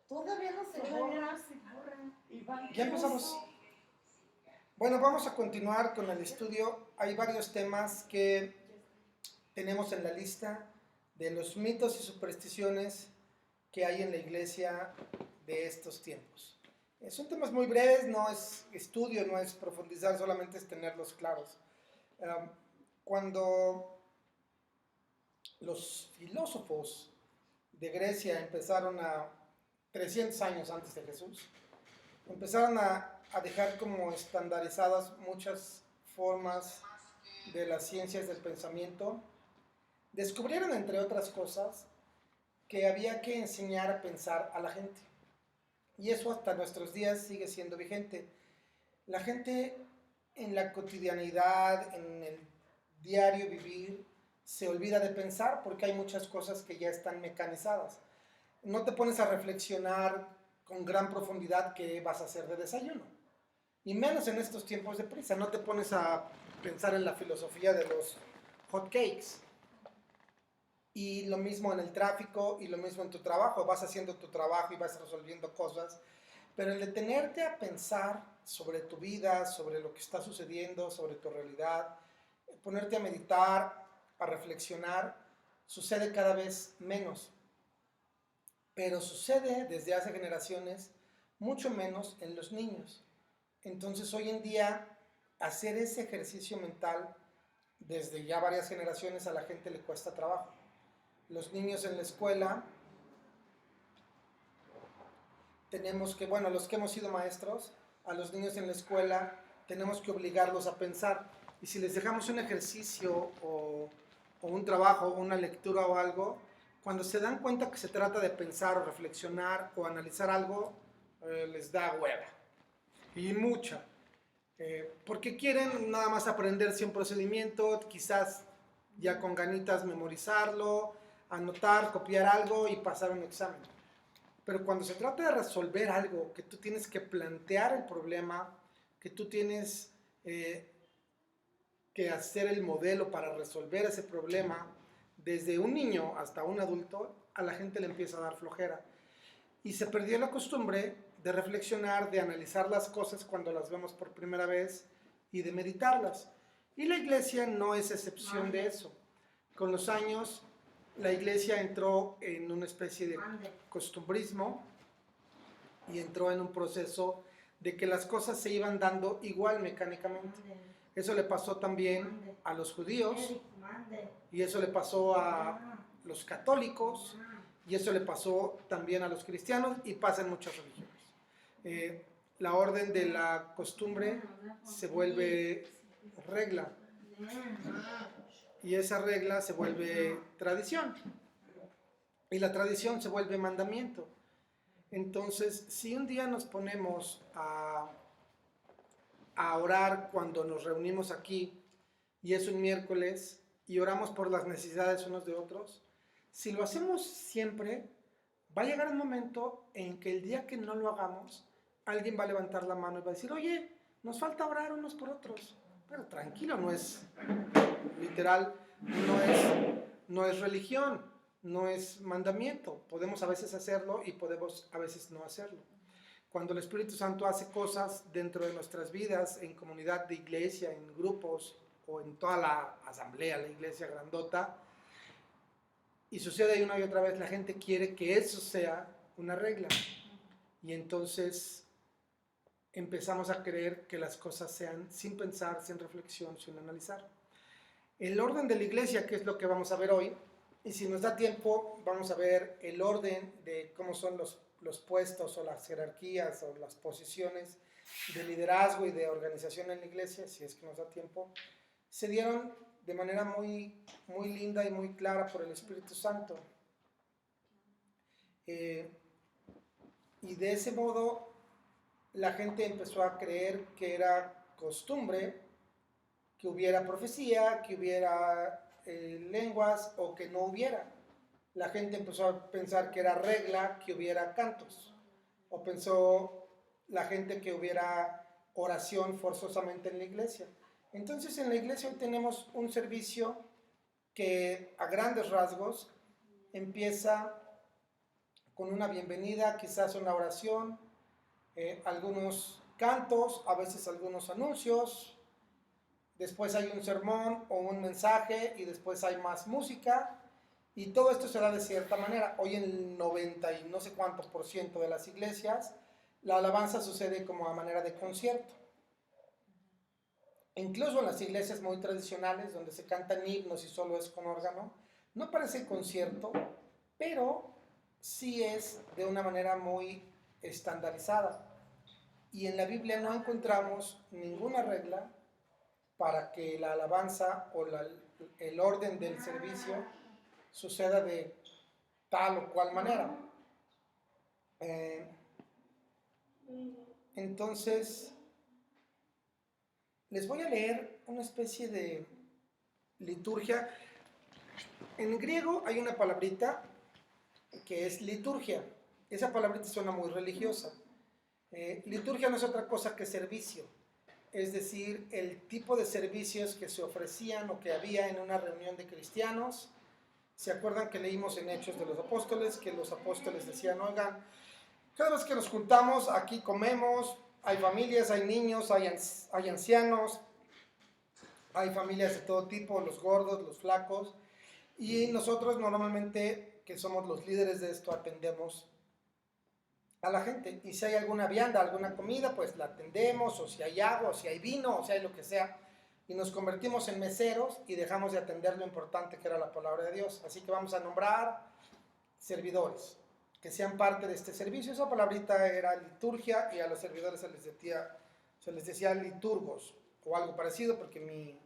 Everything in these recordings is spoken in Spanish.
Todavía no se borra. Ya empezamos. Bueno, vamos a continuar con el estudio. Hay varios temas que tenemos en la lista de los mitos y supersticiones que hay en la iglesia de estos tiempos. Son temas muy breves, no es estudio, no es profundizar, solamente es tenerlos claros. Cuando los filósofos de Grecia empezaron 300 años antes de Jesús, empezaron a dejar como estandarizadas muchas formas de las ciencias del pensamiento. Descubrieron, entre otras cosas, que había que enseñar a pensar a la gente. Y eso hasta nuestros días sigue siendo vigente. La gente en la cotidianidad, en el diario vivir, se olvida de pensar porque hay muchas cosas que ya están mecanizadas. No te pones a reflexionar con gran profundidad qué vas a hacer de desayuno. Y menos en estos tiempos de prisa. No te pones a pensar en la filosofía de los hot cakes. Y lo mismo en el tráfico y lo mismo en tu trabajo. Vas haciendo tu trabajo y vas resolviendo cosas. Pero el detenerte a pensar sobre tu vida, sobre lo que está sucediendo, sobre tu realidad, ponerte a meditar, a reflexionar, sucede cada vez menos. Pero sucede desde hace generaciones mucho menos en los niños. Entonces hoy en día hacer ese ejercicio mental desde ya varias generaciones a la gente le cuesta trabajo. Los niños en la escuela tenemos que, bueno, los que hemos sido maestros, a los niños en la escuela tenemos que obligarlos a pensar. Y si les dejamos un ejercicio o un trabajo, una lectura o algo, cuando se dan cuenta que se trata de pensar o reflexionar o analizar algo, les da hueva. Y mucha. Porque quieren nada más aprenderse un procedimiento, quizás ya con ganitas memorizarlo, anotar, copiar algo y pasar un examen. Pero cuando se trata de resolver algo, que tú tienes que plantear el problema, que tú tienes que hacer el modelo para resolver ese problema, desde un niño hasta un adulto, a la gente le empieza a dar flojera. Y se perdió la costumbre de reflexionar, de analizar las cosas cuando las vemos por primera vez y de meditarlas. Y la iglesia no es excepción de eso. Con los años, la iglesia entró en una especie de costumbrismo y entró en un proceso de que las cosas se iban dando igual mecánicamente. Eso le pasó también a los judíos y eso le pasó a los católicos y eso le pasó también a los cristianos y pasa en muchas religiones. La orden de la costumbre se vuelve regla y esa regla se vuelve tradición y la tradición se vuelve mandamiento. Entonces, si un día nos ponemos a orar cuando nos reunimos aquí y es un miércoles y oramos por las necesidades unos de otros, si lo hacemos siempre, va a llegar un momento en que el día que no lo hagamos, alguien va a levantar la mano y va a decir, oye, nos falta orar unos por otros. Pero tranquilo, no es literal, no es religión, no es mandamiento. Podemos a veces hacerlo y podemos a veces no hacerlo. Cuando el Espíritu Santo hace cosas dentro de nuestras vidas, en comunidad de iglesia, en grupos o en toda la asamblea, la iglesia grandota, y sucede una y otra vez, la gente quiere que eso sea una regla. Y entonces empezamos a creer que las cosas sean sin pensar, sin reflexión, sin analizar. El orden de la iglesia, que es lo que vamos a ver hoy, y si nos da tiempo, vamos a ver el orden de cómo son los puestos o las jerarquías o las posiciones de liderazgo y de organización en la iglesia, si es que nos da tiempo, se dieron de manera muy, muy linda y muy clara por el Espíritu Santo. Y de ese modo la gente empezó a creer que era costumbre que hubiera profecía, que hubiera lenguas o que no hubiera. La gente empezó a pensar que era regla que hubiera cantos, o pensó la gente que hubiera oración forzosamente en la iglesia. Entonces en la iglesia hoy tenemos un servicio que a grandes rasgos empieza con una bienvenida, quizás una oración, algunos cantos, a veces algunos anuncios, después hay un sermón o un mensaje y después hay más música y todo esto se da de cierta manera. Hoy en el 90 y no sé cuántos por ciento de las iglesias, la alabanza sucede como a manera de concierto. Incluso en las iglesias muy tradicionales, donde se cantan himnos y solo es con órgano, no parece concierto, pero sí es de una manera muy estandarizada. Y en la Biblia no encontramos ninguna regla para que la alabanza o el orden del servicio suceda de tal o cual manera. Entonces, les voy a leer una especie de liturgia. En griego hay una palabrita que es liturgia. Esa palabrita suena muy religiosa. Liturgia no es otra cosa que servicio. Es decir, el tipo de servicios que se ofrecían o que había en una reunión de cristianos. ¿Se acuerdan que leímos en Hechos de los Apóstoles que los apóstoles decían, oigan, cada vez que nos juntamos, aquí comemos, hay familias, hay niños, hay ancianos, hay familias de todo tipo, los gordos, los flacos, y nosotros normalmente, que somos los líderes de esto, atendemos a la gente, y si hay alguna vianda, alguna comida, pues la atendemos, o si hay agua, o si hay vino, o si hay lo que sea, y nos convertimos en meseros y dejamos de atender lo importante que era la palabra de Dios. Así que vamos a nombrar servidores que sean parte de este servicio. Esa palabrita era liturgia y a los servidores se les decía liturgos o algo parecido, porque mi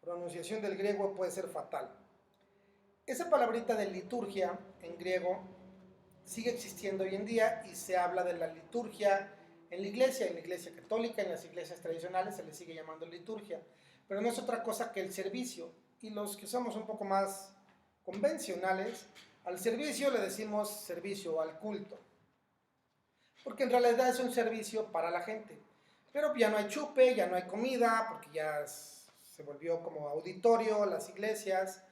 pronunciación del griego puede ser fatal. Esa palabrita de liturgia en griego sigue existiendo hoy en día y se habla de la liturgia en la iglesia católica, en las iglesias tradicionales se le sigue llamando liturgia, pero no es otra cosa que el servicio. Y los que somos un poco más convencionales, al servicio le decimos servicio al culto, porque en realidad es un servicio para la gente. Pero ya no hay chupe, ya no hay comida, porque ya se volvió como auditorio las iglesias.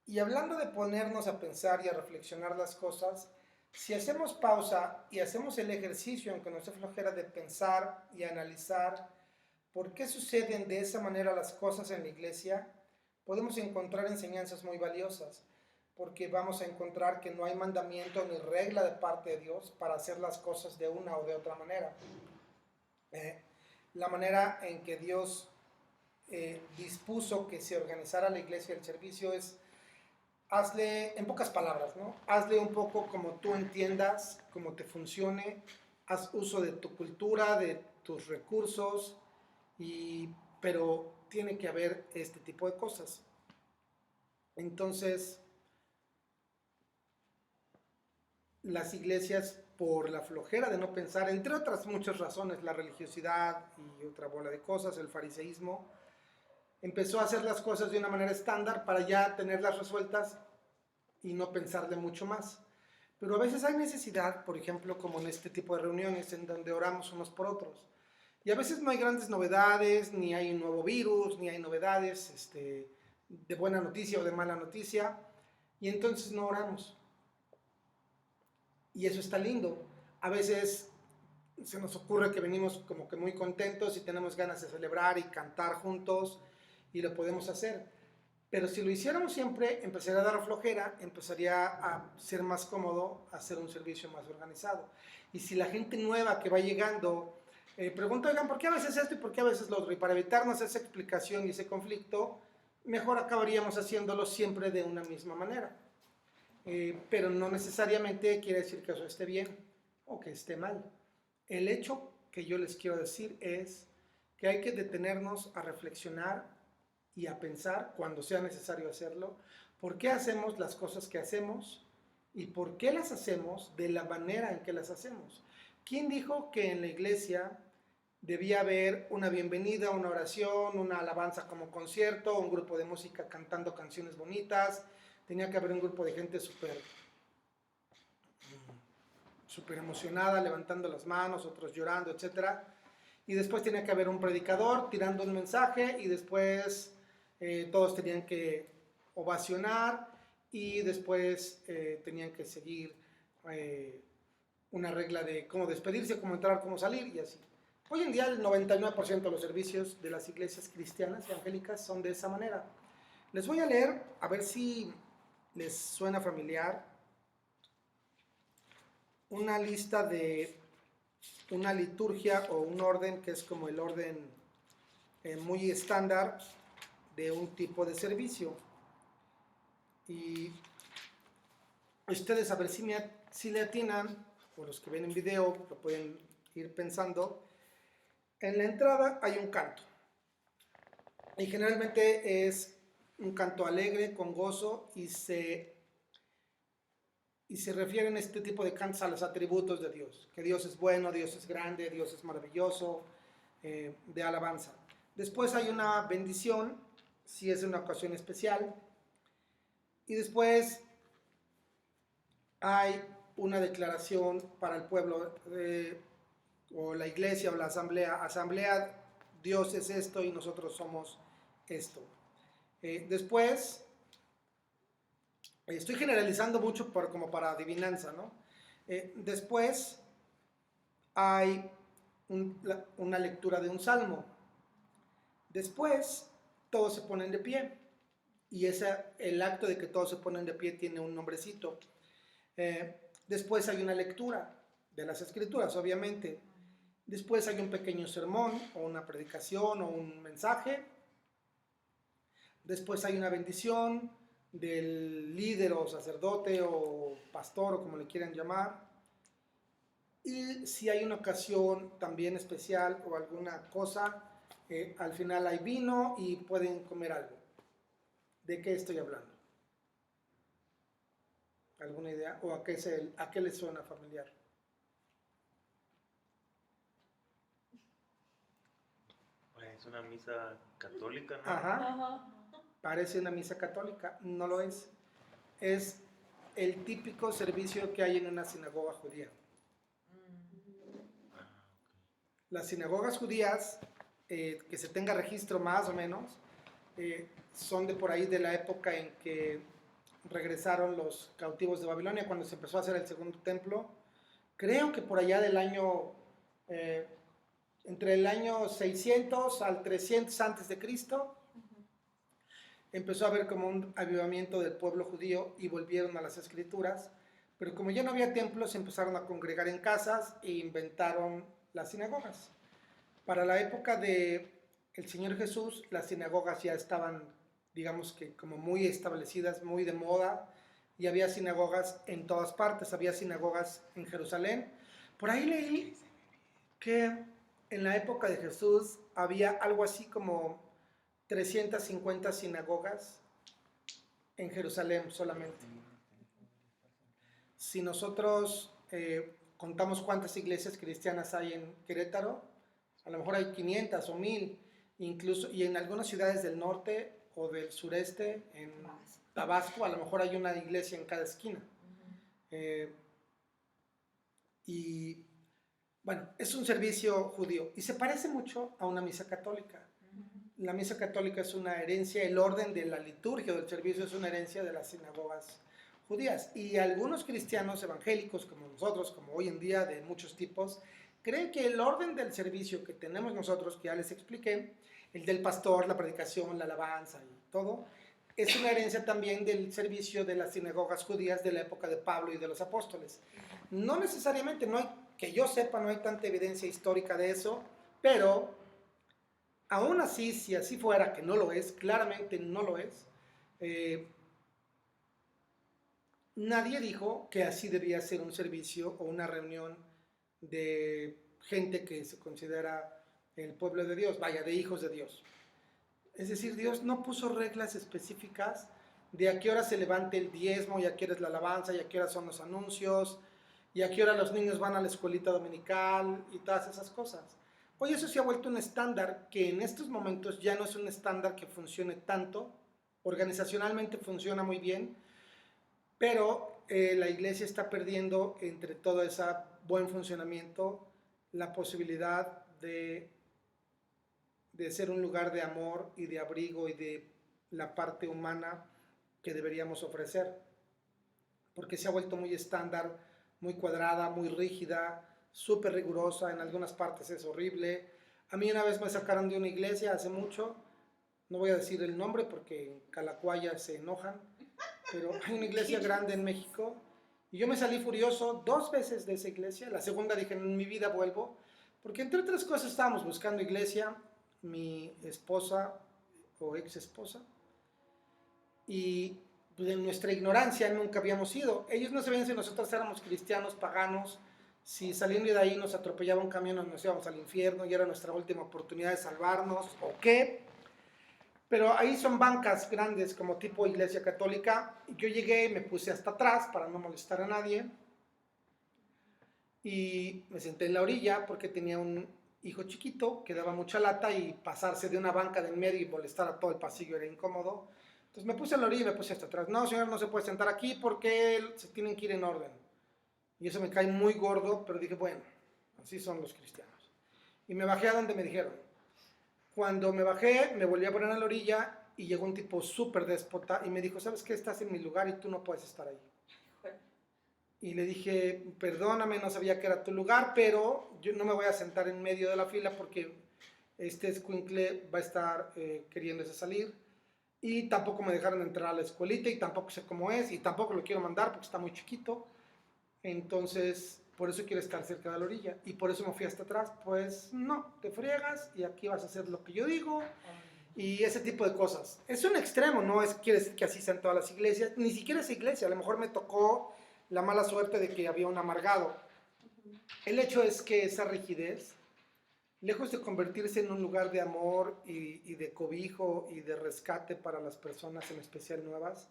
Y hablando de ponernos a pensar y a reflexionar las cosas, si hacemos pausa y hacemos el ejercicio, aunque nos dé flojera, de pensar y analizar por qué suceden de esa manera las cosas en la iglesia, podemos encontrar enseñanzas muy valiosas, porque vamos a encontrar que no hay mandamiento ni regla de parte de Dios para hacer las cosas de una o de otra manera. La manera en que Dios dispuso que se organizara la iglesia, el servicio, es hazle, en pocas palabras, ¿no? Hazle un poco como tú entiendas, como te funcione, haz uso de tu cultura, de tus recursos, pero tiene que haber este tipo de cosas. Entonces, las iglesias, por la flojera de no pensar, entre otras muchas razones, la religiosidad y otra bola de cosas, el fariseísmo, empezó a hacer las cosas de una manera estándar para ya tenerlas resueltas y no pensarle mucho más. Pero a veces hay necesidad, por ejemplo, como en este tipo de reuniones en donde oramos unos por otros. Y a veces no hay grandes novedades, ni hay un nuevo virus, ni hay novedades de buena noticia o de mala noticia, y entonces no oramos. Y eso está lindo. A veces se nos ocurre que venimos como que muy contentos y tenemos ganas de celebrar y cantar juntos, y lo podemos hacer. Pero si lo hiciéramos siempre, empezaría a dar flojera, empezaría a ser más cómodo hacer un servicio más organizado. Y si la gente nueva que va llegando pregunta, oigan, ¿por qué a veces esto y por qué a veces lo otro? Y para evitarnos esa explicación y ese conflicto, mejor acabaríamos haciéndolo siempre de una misma manera. Pero no necesariamente quiere decir que eso esté bien o que esté mal. El hecho que yo les quiero decir es que hay que detenernos a reflexionar y a pensar, cuando sea necesario hacerlo, por qué hacemos las cosas que hacemos y por qué las hacemos de la manera en que las hacemos. ¿Quién dijo que en la iglesia debía haber una bienvenida, una oración, una alabanza como concierto, un grupo de música cantando canciones bonitas? Tenía que haber un grupo de gente súper emocionada, levantando las manos, otros llorando, etc. Y después tenía que haber un predicador tirando un mensaje y después todos tenían que ovacionar y después tenían que seguir una regla de cómo despedirse, cómo entrar, cómo salir y así. Hoy en día el 99% de los servicios de las iglesias cristianas evangélicas son de esa manera. Les voy a leer, a ver si les suena familiar, una lista de una liturgia o un orden que es como el orden muy estándar de un tipo de servicio. Y ustedes a ver si le atinan, o los que ven en video lo pueden ir pensando. En la entrada hay un canto. Y generalmente es un canto alegre, con gozo, y se refieren este tipo de cantos a los atributos de Dios. Que Dios es bueno, Dios es grande, Dios es maravilloso, de alabanza. Después hay una bendición, si es una ocasión especial. Y después hay una declaración para el pueblo, o la iglesia o la asamblea, Dios es esto y nosotros somos esto. Después, estoy generalizando mucho como para adivinanza, ¿no? Después hay una lectura de un salmo. Después todos se ponen de pie y el acto de que todos se ponen de pie tiene un nombrecito. Después hay una lectura de las escrituras, obviamente. Después hay un pequeño sermón o una predicación o un mensaje. Después hay una bendición del líder o sacerdote o pastor o como le quieran llamar. Y si hay una ocasión también especial o alguna cosa, al final hay vino y pueden comer algo. ¿De qué estoy hablando? ¿Alguna idea? ¿O a qué les suena familiar? Es una misa católica, ¿no? Ajá. Parece una misa católica, no lo es. Es el típico servicio que hay en una sinagoga judía. Las sinagogas judías, que se tenga registro más o menos, son de por ahí de la época en que regresaron los cautivos de Babilonia, cuando se empezó a hacer el segundo templo. Creo que por allá del año, entre el año 600 al 300 antes de Cristo, empezó a haber como un avivamiento del pueblo judío y volvieron a las escrituras, pero como ya no había templos, se empezaron a congregar en casas e inventaron las sinagogas. Para la época de el Señor Jesús, las sinagogas ya estaban, digamos que como muy establecidas, muy de moda, y había sinagogas en todas partes. Había sinagogas en Jerusalén. Por ahí leí que en la época de Jesús había algo así como 350 sinagogas en Jerusalén solamente. Si nosotros contamos cuántas iglesias cristianas hay en Querétaro, a lo mejor hay 500 o 1000, incluso, y en algunas ciudades del norte o del sureste, en Tabasco, a lo mejor hay una iglesia en cada esquina. Y bueno, es un servicio judío y se parece mucho a una misa católica. La misa católica es una herencia, el orden de la liturgia o del servicio es una herencia de las sinagogas judías. Y algunos cristianos evangélicos como nosotros, como hoy en día de muchos tipos, creen que el orden del servicio que tenemos nosotros, que ya les expliqué, el del pastor, la predicación, la alabanza y todo, es una herencia también del servicio de las sinagogas judías de la época de Pablo y de los apóstoles. No necesariamente, que yo sepa, no hay tanta evidencia histórica de eso, pero aún así, si así fuera, que no lo es, claramente no lo es, nadie dijo que así debía ser un servicio o una reunión de gente que se considera el pueblo de Dios, vaya, de hijos de Dios. Es decir, Dios no puso reglas específicas de a qué hora se levante el diezmo, y a qué hora es la alabanza, y a qué hora son los anuncios, y a qué hora los niños van a la escuelita dominical, y todas esas cosas. Hoy eso se ha vuelto un estándar que en estos momentos ya no es un estándar que funcione tanto, organizacionalmente funciona muy bien, pero la iglesia está perdiendo entre todo ese buen funcionamiento la posibilidad de ser un lugar de amor y de abrigo y de la parte humana que deberíamos ofrecer, porque se ha vuelto muy estándar muy cuadrada, muy rígida, súper rigurosa, en algunas partes es horrible. A mí una vez me sacaron de una iglesia hace mucho, no voy a decir el nombre porque en Calacuaya se enojan, pero hay una iglesia grande en México y yo me salí furioso 2 veces de esa iglesia. La segunda dije, en mi vida vuelvo, porque entre otras cosas estábamos buscando iglesia, mi esposa o ex esposa, y pues, en nuestra ignorancia nunca habíamos ido. Ellos no sabían si nosotros éramos cristianos, paganos, si saliendo de ahí nos atropellaba un camión nos íbamos al infierno y era nuestra última oportunidad de salvarnos o qué. Pero ahí son bancas grandes como tipo iglesia católica. Yo llegué y me puse hasta atrás para no molestar a nadie y me senté en la orilla porque tenía un hijo chiquito que daba mucha lata y pasarse de una banca de en medio y molestar a todo el pasillo era incómodo. Entonces me puse en la orilla y me puse hasta atrás. No, señor, no se puede sentar aquí porque se tienen que ir en orden. Y eso me cae muy gordo, pero dije, bueno, así son los cristianos. Y me bajé a donde me dijeron. Cuando me bajé, me volví a poner a la orilla y llegó un tipo súper déspota y me dijo, ¿sabes qué? Estás en mi lugar y tú no puedes estar ahí. Y le dije, perdóname, no sabía que era tu lugar, pero yo no me voy a sentar en medio de la fila porque este escuincle va a estar queriéndose salir. Y tampoco me dejaron entrar a la escuelita y tampoco sé cómo es y tampoco lo quiero mandar porque está muy chiquito. Entonces, por eso quiero estar cerca de la orilla y por eso me fui hasta atrás. Pues no, te friegas y aquí vas a hacer lo que yo digo y ese tipo de cosas. Es un extremo, no es quiere decir que así sean todas las iglesias, ni siquiera esa iglesia. A lo mejor me tocó la mala suerte de que había un amargado. El hecho es que esa rigidez, lejos de convertirse en un lugar de amor y de cobijo y de rescate para las personas, en especial nuevas,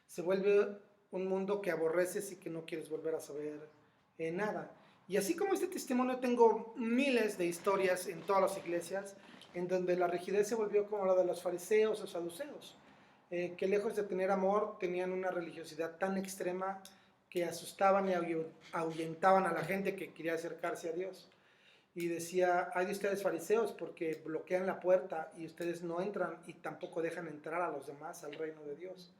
se vuelve un mundo que aborreces y que no quieres volver a saber nada. Y así como este testimonio, tengo miles de historias en todas las iglesias en donde la rigidez se volvió como la de los fariseos o saduceos, que lejos de tener amor, tenían una religiosidad tan extrema que asustaban y ahuyentaban a la gente que quería acercarse a Dios. Y decía, hay de ustedes fariseos porque bloquean la puerta y ustedes no entran y tampoco dejan entrar a los demás al reino de Dios.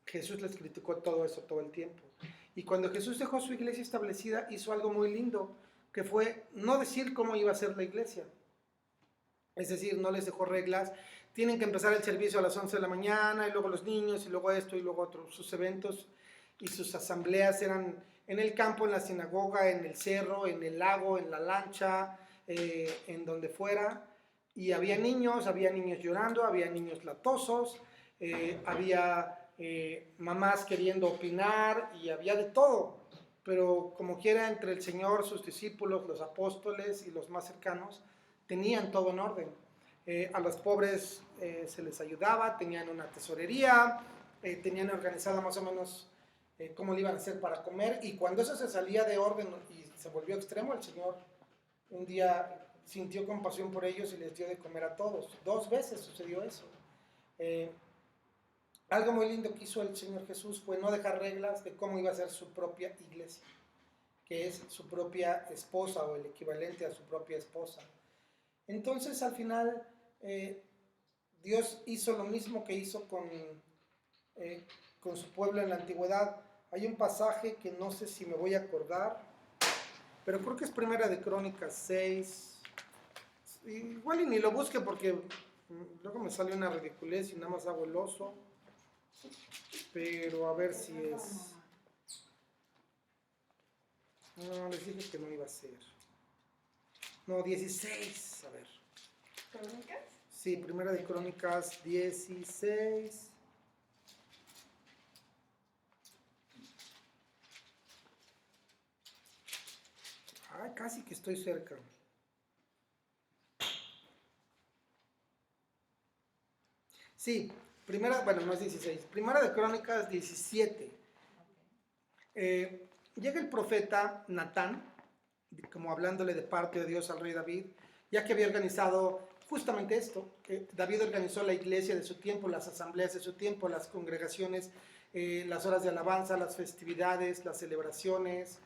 Jesús les criticó todo eso todo el tiempo. Y cuando Jesús dejó su iglesia establecida, hizo algo muy lindo, que fue no decir cómo iba a ser la iglesia. Es decir, no les dejó reglas. Tienen que empezar el servicio a las 11 de la mañana, y luego los niños, y luego esto, y luego otro. Sus eventos y sus asambleas eran en el campo, en la sinagoga, en el cerro, en el lago, en la lancha, en donde fuera. Y había niños llorando, había niños latosos, había mamás queriendo opinar y había de todo. Pero como quiera, entre el Señor, sus discípulos, los apóstoles y los más cercanos, tenían todo en orden. A los pobres se les ayudaba, tenían una tesorería, tenían organizada más o menos cómo le iban a hacer para comer, y cuando eso se salía de orden y se volvió extremo, el Señor un día sintió compasión por ellos y les dio de comer a todos. 2 veces sucedió eso. Algo muy lindo que hizo el Señor Jesús fue no dejar reglas de cómo iba a ser su propia iglesia, que es su propia esposa o el equivalente a su propia esposa. Entonces al final Dios hizo lo mismo que hizo con su pueblo en la antigüedad. Hay un pasaje que no sé si me voy a acordar, pero creo que es Primera de Crónicas 6. Igual y ni lo busque porque luego me sale una ridiculez y nada más hago el oso. Pero a ver si es... No, les dije que no iba a ser. No, 16, a ver. ¿Crónicas? Sí, Primera de Crónicas 16. Ay, casi que estoy cerca. Sí, bueno, no es 16. Primera de Crónicas 17. Llega el profeta Natán, como hablándole de parte de Dios al rey David, ya que había organizado justamente esto. David organizó la iglesia de su tiempo, las asambleas de su tiempo, las congregaciones, las horas de alabanza, las festividades, las celebraciones,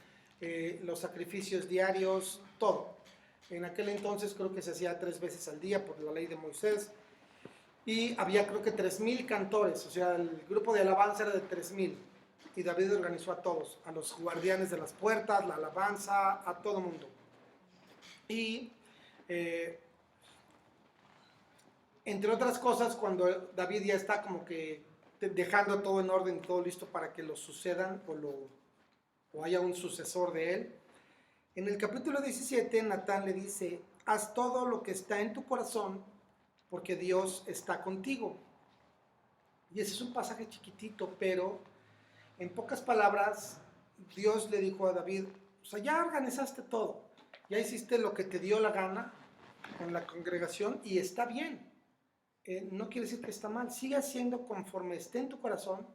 los sacrificios diarios, todo. En aquel entonces creo que se hacía 3 veces al día por la ley de Moisés. Y había creo que 3,000 cantores, o sea, el grupo de alabanza era de 3,000. y David organizó a todos, a los guardianes de las puertas, la alabanza, a todo mundo. Y entre otras cosas, cuando David ya está como que dejando todo en orden y todo listo para que lo sucedan o haya un sucesor de él, en el capítulo 17 Natán le dice: haz todo lo que está en tu corazón porque Dios está contigo. Y ese es un pasaje chiquitito, pero en pocas palabras Dios le dijo a David: o sea, ya organizaste todo, ya hiciste lo que te dio la gana con la congregación y está bien. No quiere decir que está mal, sigue haciendo conforme esté en tu corazón.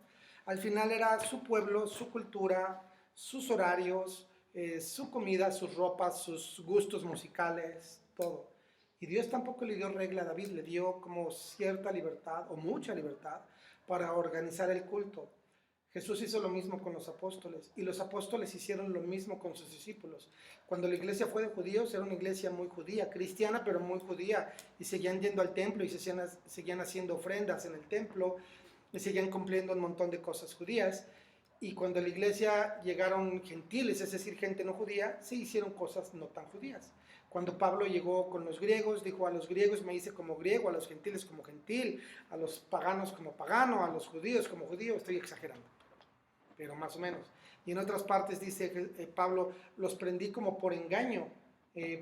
Al final era su pueblo, su cultura, sus horarios, su comida, sus ropas, sus gustos musicales, todo. Y Dios tampoco le dio regla a David, le dio como cierta libertad o mucha libertad para organizar el culto. Jesús hizo lo mismo con los apóstoles y los apóstoles hicieron lo mismo con sus discípulos. Cuando la iglesia fue de judíos, era una iglesia muy judía, cristiana, pero muy judía, y seguían yendo al templo y seguían haciendo ofrendas en el templo y seguían cumpliendo un montón de cosas judías. Y cuando a la iglesia llegaron gentiles, es decir, gente no judía, se hicieron cosas no tan judías. Cuando Pablo llegó con los griegos, dijo: a los griegos me hice como griego, a los gentiles como gentil, a los paganos como pagano, a los judíos como judío. Estoy exagerando, pero más o menos. Y en otras partes dice Pablo: los prendí como por engaño,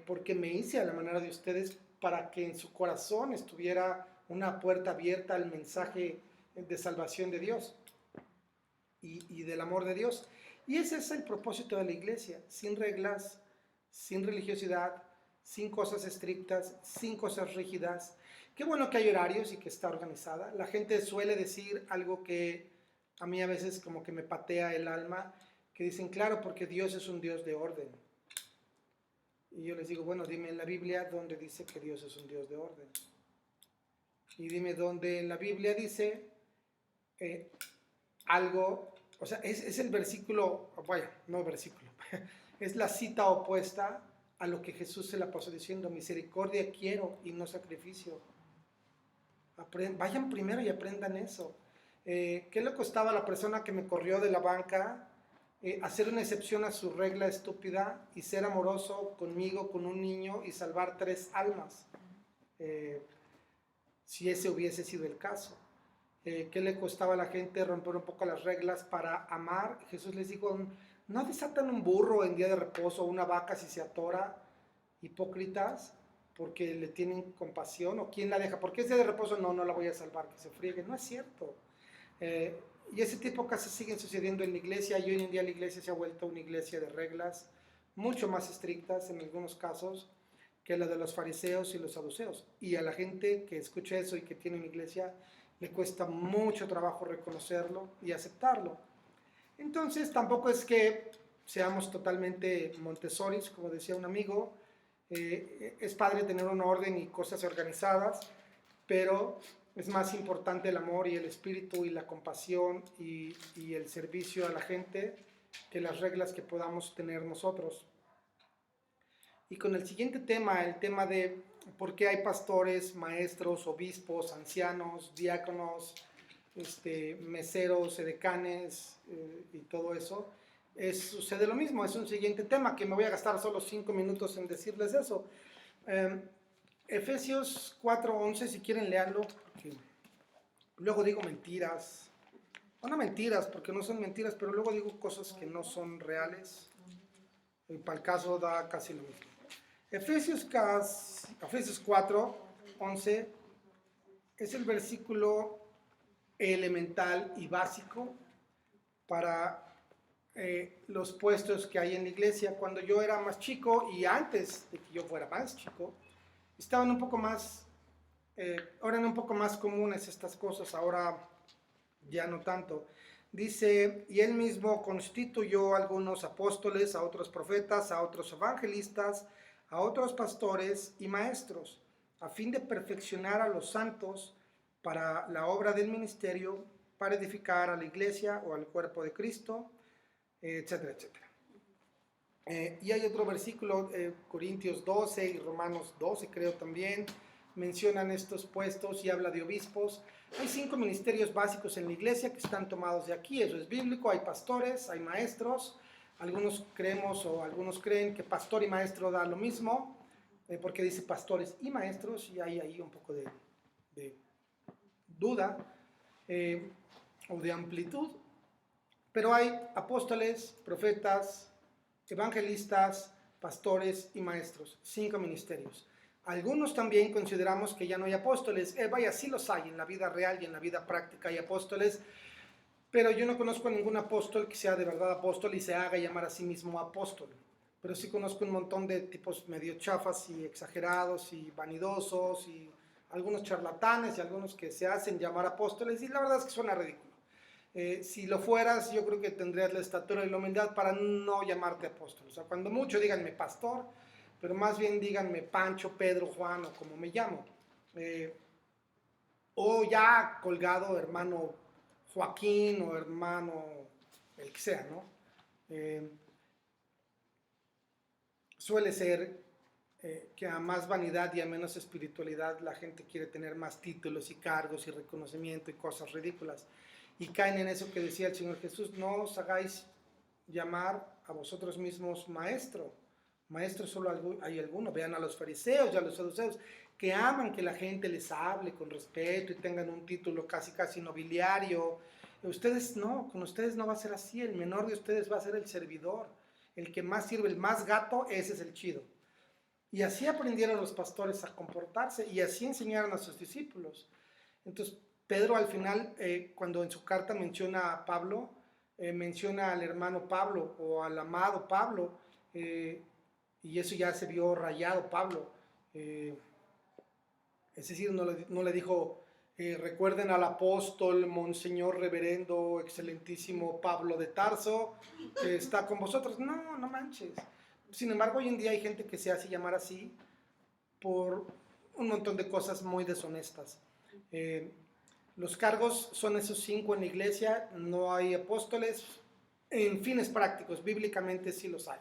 porque me hice a la manera de ustedes, para que en su corazón estuviera una puerta abierta al mensaje de salvación de Dios y del amor de Dios. Y ese es el propósito de la iglesia: sin reglas, sin religiosidad, sin cosas estrictas, sin cosas rígidas. Qué bueno que hay horarios y que está organizada. La gente suele decir algo que a mí a veces como que me patea el alma, que dicen: claro, porque Dios es un Dios de orden. Y yo les digo: bueno, dime en la Biblia dónde dice que Dios es un Dios de orden. Y dime dónde en la Biblia dice algo, o sea, es el versículo, vaya, no versículo, es la cita opuesta a lo que Jesús se la pasó diciendo: misericordia quiero y no sacrificio. Vayan primero y aprendan eso. ¿Qué le costaba a la persona que me corrió de la banca hacer una excepción a su regla estúpida y ser amoroso conmigo, con un niño, y salvar 3 almas? Si ese hubiese sido el caso. ¿Qué le costaba a la gente romper un poco las reglas para amar? Jesús les dijo: no desatan un burro en día de reposo, una vaca si se atora, hipócritas, porque le tienen compasión. ¿O quién la deja? Porque es día de reposo, no la voy a salvar, que se friegue. No es cierto. Y ese tipo de cosas siguen sucediendo en la iglesia, y hoy en día la iglesia se ha vuelto una iglesia de reglas mucho más estrictas en algunos casos que la de los fariseos y los saduceos. Y a la gente que escucha eso y que tiene una iglesia le cuesta mucho trabajo reconocerlo y aceptarlo. Entonces tampoco es que seamos totalmente Montessoris, como decía un amigo. Es padre tener un orden y cosas organizadas, pero es más importante el amor y el espíritu y la compasión y el servicio a la gente que las reglas que podamos tener nosotros. Y con el siguiente tema, el tema de por qué hay pastores, maestros, obispos, ancianos, diáconos, meseros, edecanes y todo eso, sucede lo mismo. Es un siguiente tema que me voy a gastar solo 5 minutos en decirles eso. Efesios 4:11, si quieren leerlo, porque luego digo mentiras. No mentiras, porque no son mentiras, pero luego digo cosas que no son reales. Y para el caso da casi lo mismo. Efesios 4:11 es el versículo elemental y básico para los puestos que hay en la iglesia. Cuando yo era más chico, y antes de que yo fuera más chico, estaban un poco más, eran un poco más comunes estas cosas, ahora ya no tanto. Dice: y él mismo constituyó a algunos apóstoles, a otros profetas, a otros evangelistas, a otros pastores y maestros, a fin de perfeccionar a los santos para la obra del ministerio, para edificar a la iglesia o al cuerpo de Cristo, etcétera, etcétera. Y hay otro versículo, Corintios 12 y Romanos 12 creo también, mencionan estos puestos y habla de obispos. Hay 5 ministerios básicos en la iglesia que están tomados de aquí, eso es bíblico. Hay pastores, hay maestros. Algunos creemos o algunos creen que pastor y maestro da lo mismo, porque dice pastores y maestros, y hay ahí un poco de duda o de amplitud. Pero hay apóstoles, profetas, evangelistas, pastores y maestros, 5 ministerios. Algunos también consideramos que ya no hay apóstoles. Vaya, sí los hay en la vida real y en la vida práctica hay apóstoles, pero yo no conozco a ningún apóstol que sea de verdad apóstol y se haga llamar a sí mismo apóstol. Pero sí conozco un montón de tipos medio chafas y exagerados y vanidosos y algunos charlatanes y algunos que se hacen llamar apóstoles, y la verdad es que suena ridículo. Si lo fueras, yo creo que tendrías la estatura y la humildad para no llamarte apóstol. O sea, cuando mucho díganme pastor, pero más bien díganme Pancho, Pedro, Juan o como me llamo. O ya colgado hermano Joaquín o hermano el que sea, ¿no? Suele ser que a más vanidad y a menos espiritualidad la gente quiere tener más títulos y cargos y reconocimiento y cosas ridículas. Y caen en eso que decía el Señor Jesús: no os hagáis llamar a vosotros mismos maestro. Maestro solo hay alguno. Vean a los fariseos y a los saduceos, que aman que la gente les hable con respeto y tengan un título casi nobiliario. Ustedes no, con ustedes no va a ser así. El menor de ustedes va a ser el servidor. El que más sirve, el más gato, ese es el chido. Y así aprendieron los pastores a comportarse y así enseñaron a sus discípulos. Entonces, Pedro al final, cuando en su carta menciona a Pablo, menciona al hermano Pablo o al amado Pablo, y eso ya se vio rayado Pablo. Es decir, no le dijo, recuerden al apóstol, monseñor reverendo, excelentísimo Pablo de Tarso, que está con vosotros. No, no manches. Sin embargo, hoy en día hay gente que se hace llamar así por un montón de cosas muy deshonestas. Los cargos son esos 5 en la iglesia. No hay apóstoles. En fines prácticos, bíblicamente sí los hay.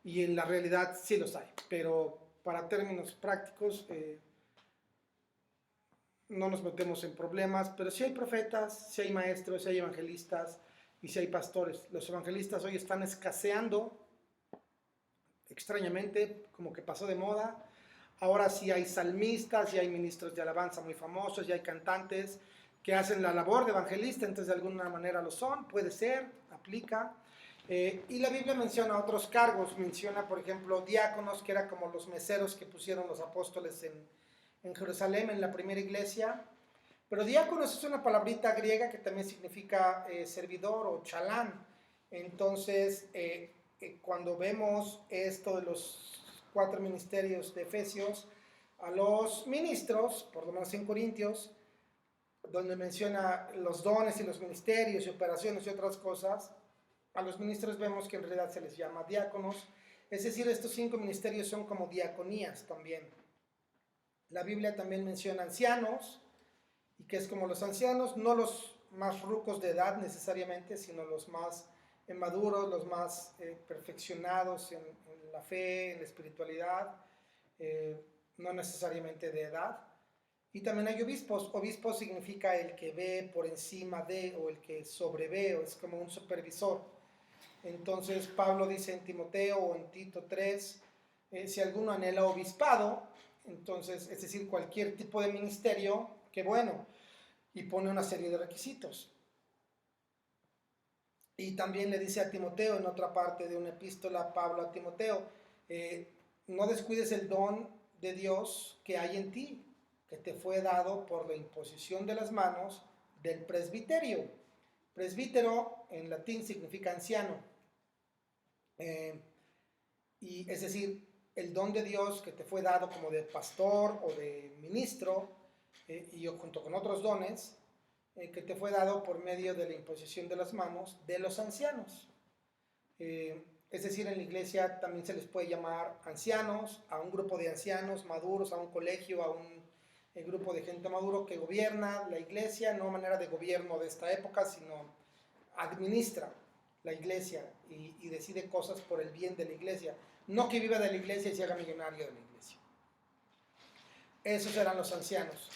Y en la realidad sí los hay. Pero para términos prácticos, no nos metemos en problemas. Pero sí hay profetas, sí hay maestros, sí hay evangelistas y sí hay pastores. Los evangelistas hoy están escaseando, extrañamente, como que pasó de moda. Ahora sí hay salmistas, ya hay ministros de alabanza muy famosos, ya hay cantantes que hacen la labor de evangelista, entonces de alguna manera lo son, puede ser, aplica. Y la Biblia menciona otros cargos, menciona por ejemplo diáconos, que eran como los meseros que pusieron los apóstoles en Jerusalén, en la primera iglesia. Pero diáconos es una palabrita griega que también significa servidor o chalán. Entonces, cuando vemos esto de los 4 ministerios de Efesios, a los ministros, por lo menos en Corintios, donde menciona los dones y los ministerios y operaciones y otras cosas, a los ministros vemos que en realidad se les llama diáconos. Es decir, estos 5 ministerios son como diaconías también. La Biblia también menciona ancianos, y que es como los ancianos, no los más rucos de edad necesariamente, sino los más maduros, los más perfeccionados en la fe, en la espiritualidad, no necesariamente de edad. Y también hay obispos. Obispo significa el que ve por encima de, o el que sobrevé, o es como un supervisor. Entonces Pablo dice en Timoteo o en Tito 3, si alguno anhela obispado, entonces, es decir, cualquier tipo de ministerio, qué bueno, y pone una serie de requisitos. Y también le dice a Timoteo, en otra parte de una epístola, Pablo a Timoteo, no descuides el don de Dios que hay en ti, que te fue dado por la imposición de las manos del presbiterio. Presbítero en latín significa anciano. Y es decir, el don de Dios que te fue dado como de pastor o de ministro, y junto con otros dones, que te fue dado por medio de la imposición de las manos de los ancianos. Es decir, en la iglesia también se les puede llamar ancianos, a un grupo de ancianos maduros, a un colegio, a un grupo de gente maduro que gobierna la iglesia, no a manera de gobierno de esta época, sino administra la iglesia y decide cosas por el bien de la iglesia, no que viva de la iglesia y se haga millonario de la iglesia. esos eran los ancianos.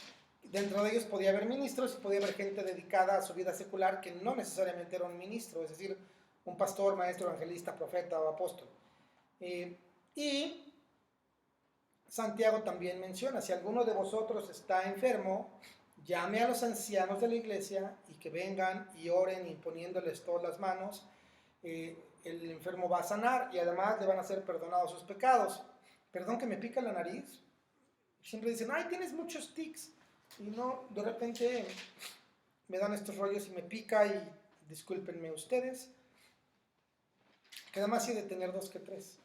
Dentro de ellos podía haber ministros y podía haber gente dedicada a su vida secular que no necesariamente era un ministro, es decir, un pastor, maestro, evangelista, profeta o apóstol. Y Santiago también menciona, si alguno de vosotros está enfermo, llame a los ancianos de la iglesia y que vengan y oren imponiéndoles todas las manos. El enfermo va a sanar y además le van a ser perdonados sus pecados. Perdón que me pica la nariz. Siempre dicen, ay, tienes muchos tics. Y no, de repente me dan estos rollos y me pica y discúlpenme ustedes. Queda más de tener 2 que 3.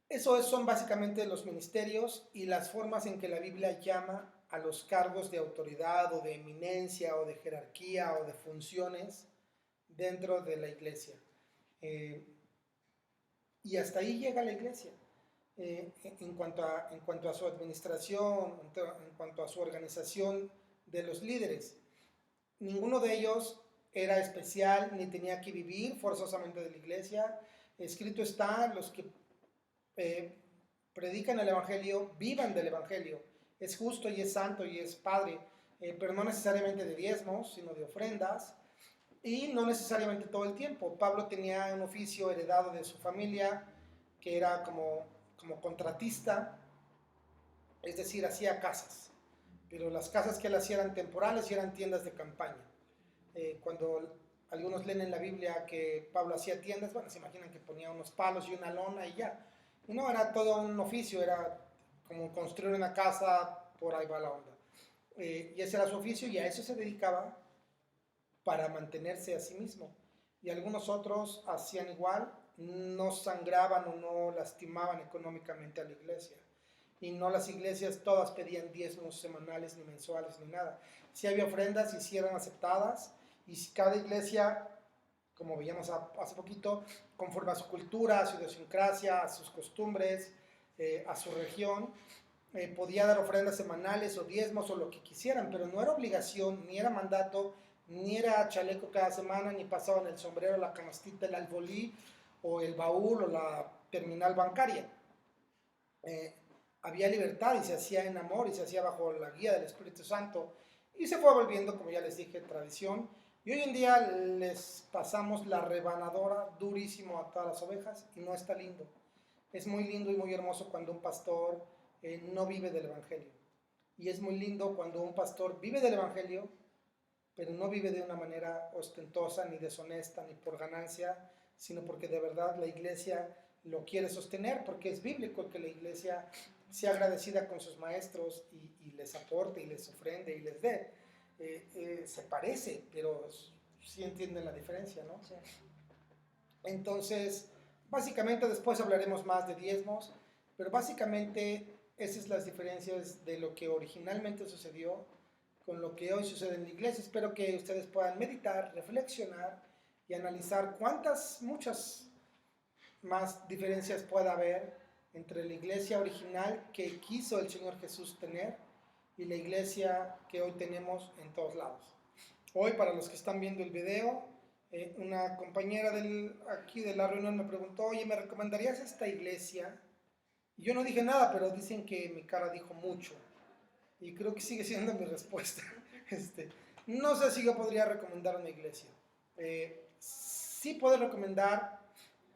Eso son básicamente los ministerios y las formas en que la Biblia llama a los cargos de autoridad o de eminencia o de jerarquía o de funciones dentro de la iglesia. Y hasta ahí llega la iglesia. En cuanto a su administración, en cuanto a su organización de los líderes. Ninguno de ellos era especial ni tenía que vivir forzosamente de la iglesia. Escrito está, los que predican el evangelio, vivan del evangelio. Es justo y es santo y es padre, pero no necesariamente de diezmos, sino de ofrendas. Y no necesariamente todo el tiempo. Pablo tenía un oficio heredado de su familia, que era como contratista, es decir, hacía casas, pero las casas que él hacía eran temporales y eran tiendas de campaña. Cuando algunos leen en la Biblia que Pablo hacía tiendas, bueno, se imaginan que ponía unos palos y una lona y ya. Y no, era todo un oficio, era como construir una casa, por ahí va la onda. Y ese era su oficio y a eso se dedicaba para mantenerse a sí mismo. Y algunos otros hacían igual, no sangraban o no lastimaban económicamente a la iglesia. Y no las iglesias todas pedían diezmos semanales, ni mensuales, ni nada. Si había ofrendas y si eran aceptadas, y si cada iglesia, como veíamos hace poquito, conforme a su cultura, a su idiosincrasia, a sus costumbres, a su región, podía dar ofrendas semanales o diezmos o lo que quisieran, pero no era obligación, ni era mandato, ni era chaleco cada semana, ni pasaban el sombrero, la canastita, el alfolí, o el baúl, o la terminal bancaria. Había libertad y se hacía en amor y se hacía bajo la guía del Espíritu Santo y se fue volviendo, como ya les dije, tradición. Y hoy en día les pasamos la rebanadora durísimo a todas las ovejas y no está lindo. Es muy lindo y muy hermoso cuando un pastor no vive del evangelio. Y es muy lindo cuando un pastor vive del evangelio, pero no vive de una manera ostentosa, ni deshonesta, ni por ganancia, sino porque de verdad la iglesia lo quiere sostener, porque es bíblico que la iglesia sea agradecida con sus maestros y les aporte y les ofrende y les dé. Se parece, pero sí entienden la diferencia, ¿no? Sí. Entonces, básicamente después hablaremos más de diezmos, pero básicamente esas son las diferencias de lo que originalmente sucedió con lo que hoy sucede en la iglesia. Espero que ustedes puedan meditar, reflexionar y analizar muchas más diferencias pueda haber entre la iglesia original que quiso el Señor Jesús tener y la iglesia que hoy tenemos en todos lados. Hoy, para los que están viendo el video, una compañera aquí de la reunión me preguntó, oye, ¿me recomendarías esta iglesia? Y yo no dije nada, pero dicen que mi cara dijo mucho. Y creo que sigue siendo mi respuesta. No sé si yo podría recomendar una iglesia. Sí puedo recomendar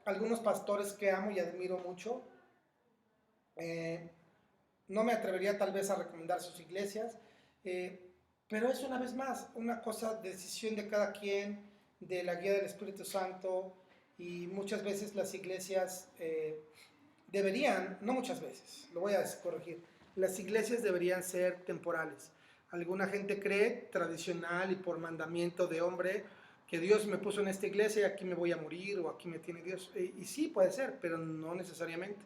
algunos pastores que amo y admiro mucho. No me atrevería tal vez a recomendar sus iglesias, pero es una vez más una decisión de cada quien, de la guía del Espíritu Santo, y muchas veces las iglesias deberían, no muchas veces, lo voy a corregir, las iglesias deberían ser temporales. Alguna gente cree, tradicional y por mandamiento de hombre, que Dios me puso en esta iglesia y aquí me voy a morir o aquí me tiene Dios. Y sí, puede ser, pero no necesariamente.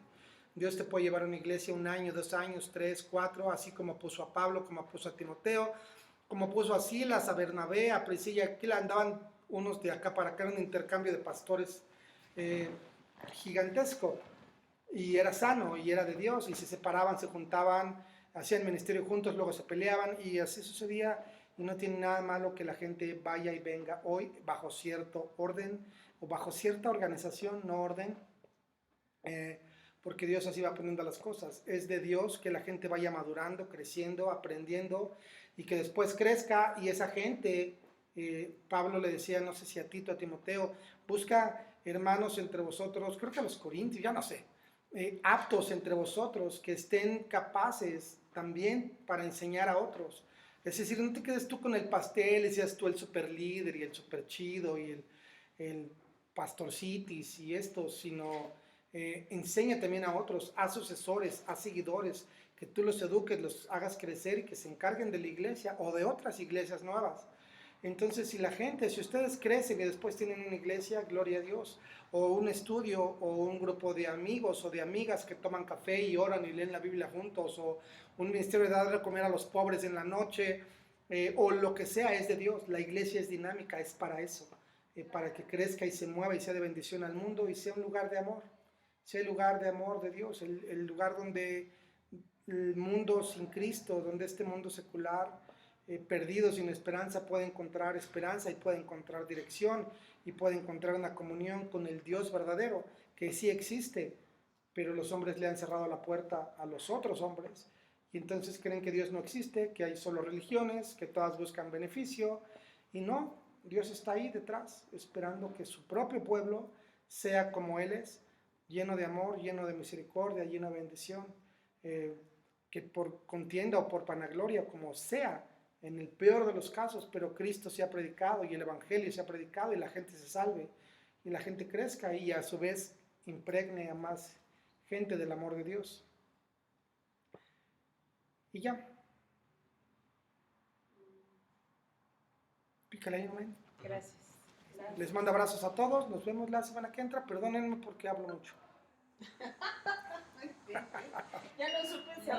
Dios te puede llevar a una iglesia 1 año, 2 años, 3, 4, así como puso a Pablo, como puso a Timoteo, como puso a Silas, a Bernabé, a Priscila. Aquí andaban unos de acá para acá en un intercambio de pastores gigantesco. Y era sano y era de Dios, y se separaban, se juntaban, hacían ministerio juntos, luego se peleaban, y así sucedía. Y no tiene nada malo que la gente vaya y venga hoy bajo cierto orden o bajo cierta organización, no orden, porque Dios así va poniendo las cosas. Es de Dios que la gente vaya madurando, creciendo, aprendiendo y que después crezca y esa gente, Pablo le decía, no sé si a Tito, a Timoteo, busca hermanos entre vosotros, creo que a los corintios, ya no sé, aptos entre vosotros, que estén capaces también para enseñar a otros. Es decir, no te quedes tú con el pastel y seas tú el super líder y el super chido y el pastorcitis y esto, sino enseña también a otros, a sucesores, a seguidores, que tú los eduques, los hagas crecer y que se encarguen de la iglesia o de otras iglesias nuevas. Entonces, si ustedes crecen y después tienen una iglesia, gloria a Dios, o un estudio, o un grupo de amigos o de amigas que toman café y oran y leen la Biblia juntos, o un ministerio de dar de comer a los pobres en la noche, o lo que sea, es de Dios. La iglesia es dinámica, es para eso, para que crezca y se mueva y sea de bendición al mundo y sea un lugar de amor, sea el lugar de amor de Dios, el lugar donde el mundo sin Cristo, donde este mundo secular, perdido sin esperanza, puede encontrar esperanza y puede encontrar dirección y puede encontrar una comunión con el Dios verdadero, que sí existe, pero los hombres le han cerrado la puerta a los otros hombres y entonces creen que Dios no existe, que hay solo religiones, que todas buscan beneficio y no, Dios está ahí detrás esperando que su propio pueblo sea como Él es, lleno de amor, lleno de misericordia, lleno de bendición, que por contienda o por vanagloria, como sea, en el peor de los casos, pero Cristo se ha predicado y el Evangelio se ha predicado y la gente se salve y la gente crezca y a su vez impregne a más gente del amor de Dios. Y ya. Pícale ahí, amén. Gracias. Gracias. Les mando abrazos a todos, nos vemos la semana que entra, perdónenme porque hablo mucho. Ya no supe si